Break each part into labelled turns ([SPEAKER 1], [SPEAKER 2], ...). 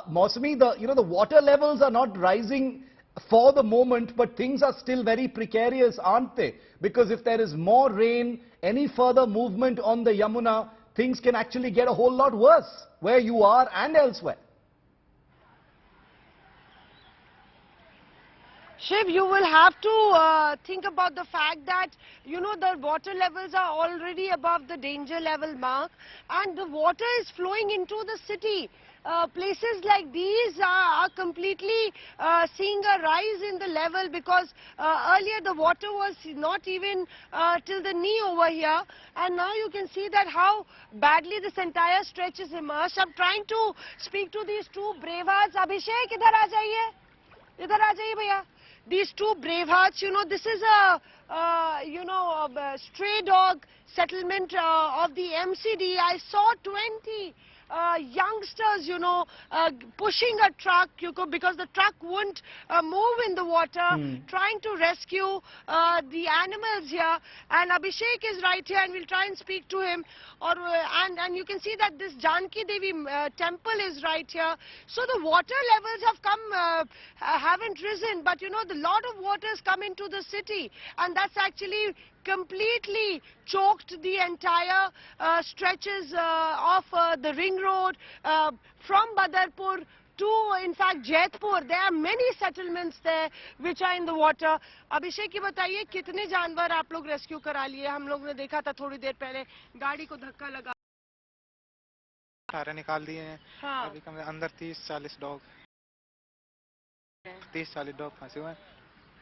[SPEAKER 1] Mausami, the water levels are not rising for the moment, but things are still very precarious, aren't they? Because if there is more rain, any further movement on the Yamuna, things can actually get a whole lot worse where you are and elsewhere.
[SPEAKER 2] Shiv, you will have to think about the fact that, the water levels are already above the danger level mark, and the water is flowing into the city. Places like these are completely seeing a rise in the level, because earlier the water was not even till the knee over here, and now you can see that how badly this entire stretch is immersed. I'm trying to speak to these two brave hearts. Abhishek, idhar aa jaiye. Idhar aa jaiye bhaiya. These two brave hearts, this is a stray dog settlement of the MCD. I saw 20 youngsters, pushing a truck because the truck wouldn't move in the water, trying to rescue the animals here. And Abhishek is right here, and we'll try and speak to him. And you can see that this Janki Devi temple is right here. So the water levels have come, haven't risen, but the lot of water has come into the city, and that's actually completely choked the entire stretches of the ring road from Badarpur to, in fact, Jaitpur. There are many settlements there which are in the water. Abhishek, ये बताइए कितने जानवर आप लोग rescue करा लिए? हम लोग ने देखा था थोड़ी देर पहले गाड़ी को धक्का लगा,
[SPEAKER 3] सारे निकाल दिए हैं।
[SPEAKER 2] हाँ।
[SPEAKER 3] अभी कम अंदर 30-40 डॉग 30-40 डॉग फंसे हुए हैं।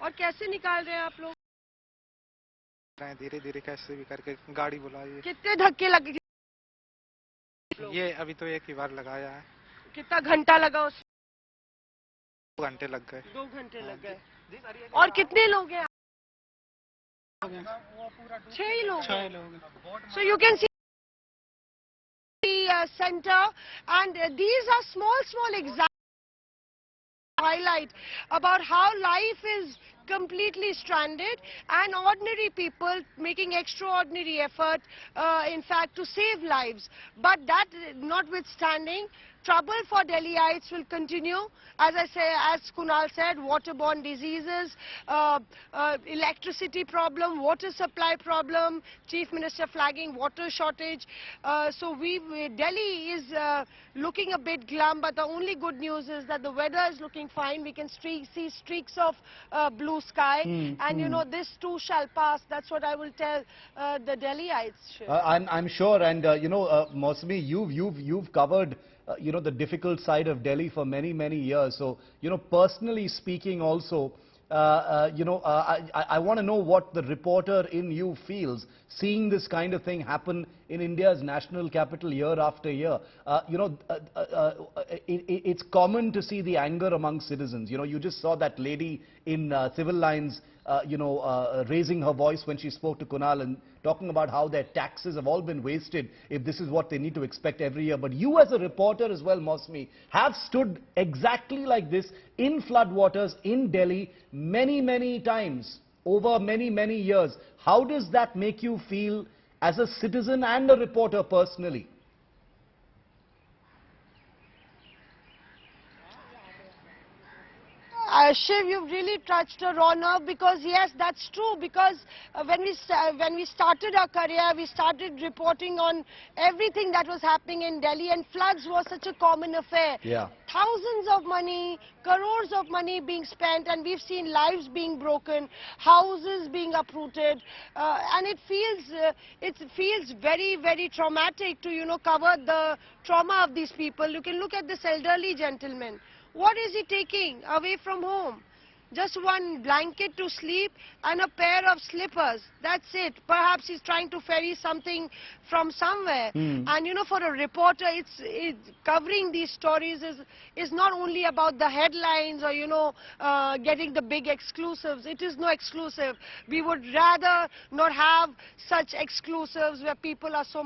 [SPEAKER 2] और कैसे निकाल रहे हैं आप लोग?
[SPEAKER 3] धीरे धीरे कैसे भी करके गाड़ी बुलाइए।
[SPEAKER 2] कितने धक्के लगे?
[SPEAKER 3] ये अभी तो एक ही बार लगाया है।
[SPEAKER 2] कितना घंटा लगा उस?
[SPEAKER 3] 2 घंटे लग गए।
[SPEAKER 2] 2 घंटे लग गए। और कितने लोग हैं? 6 ही लोग हैं। So you can see the center, and these are small examples highlight about how life is completely stranded, and ordinary people making extraordinary effort, in fact, to save lives. But that notwithstanding, trouble for Delhiites will continue. As I say, as Kunal said, waterborne diseases, electricity problem, water supply problem, Chief Minister flagging water shortage. So Delhi is looking a bit glum, but the only good news is that the weather is looking fine. We can see streaks of blue sky, and this too shall pass. That's what I will tell the Delhiites.
[SPEAKER 1] I'm sure, and Mausami, you've covered the difficult side of Delhi for many years. So, personally speaking also, I want to know what the reporter in you feels seeing this kind of thing happen in India's national capital year after year. It's common to see the anger among citizens. You just saw that lady in civil lines, raising her voice when she spoke to Kunal and talking about how their taxes have all been wasted if this is what they need to expect every year. But you as a reporter as well, Mausami, have stood exactly like this in floodwaters in Delhi many times over many years. How does that make you feel as a citizen and a reporter personally?
[SPEAKER 2] Shiv, you've really touched a raw nerve, because yes, that's true, because when we started our career, we started reporting on everything that was happening in Delhi, and floods was such a common affair.
[SPEAKER 1] Yeah.
[SPEAKER 2] Thousands of money, crores of money being spent, and we've seen lives being broken, houses being uprooted, and it feels very traumatic to cover the trauma of these people. You can look at this elderly gentleman. What is he taking away from home? Just one blanket to sleep and a pair of slippers. That's it. Perhaps he's trying to ferry something from somewhere. And for a reporter, it's covering these stories is not only about the headlines or getting the big exclusives. It is no exclusive. We would rather not have such exclusives where people are so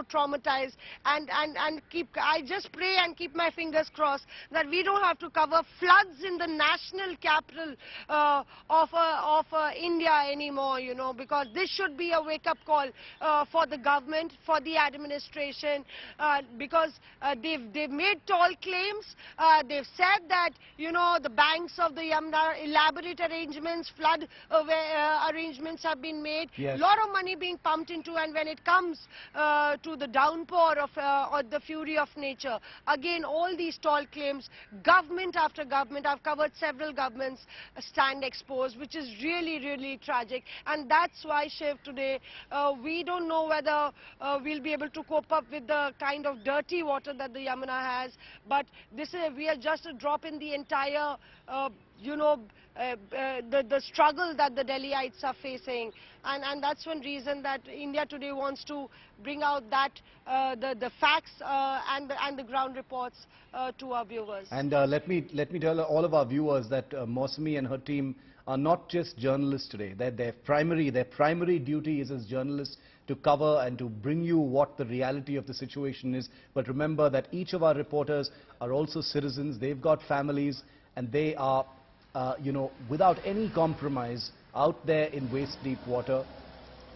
[SPEAKER 2] traumatized. And I just pray and keep my fingers crossed that we don't have to cover floods in the national capital capital of India anymore, you know, because this should be a wake-up call for the government, for the administration, because they've made tall claims. They've said that, you know, the banks of the Yamuna, elaborate arrangements, flood arrangements have been made.
[SPEAKER 1] Yes.
[SPEAKER 2] A lot of money being pumped into, and when it comes to the downpour of or the fury of nature, again all these tall claims, government after government, I've covered several governments, stand exposed, which is really, really tragic. And that's why, Shiv, today we don't know whether we'll be able to cope up with the kind of dirty water that the Yamuna has, but we are just a drop in the entire you know, the struggle that the Delhiites are facing, and that's one reason that India Today wants to bring out that the facts and the ground reports to our viewers.
[SPEAKER 1] And let me tell all of our viewers that Mosmi and her team are not just journalists today. Their primary duty is as journalists to cover and to bring you what the reality of the situation is. But remember that each of our reporters are also citizens. They've got families, and they are you know, without any compromise, out there in waist-deep water,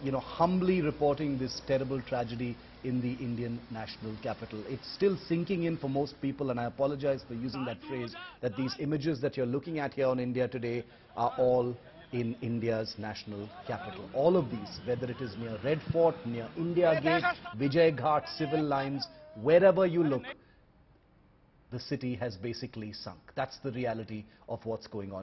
[SPEAKER 1] you know, humbly reporting this terrible tragedy in the Indian national capital. It's still sinking in for most people, and I apologize for using that phrase, that these images that you're looking at here on India Today are all in India's national capital. All of these, whether it is near Red Fort, near India Gate, Vijay Ghat, civil lines, wherever you look, the city has basically sunk. That's the reality of what's going on.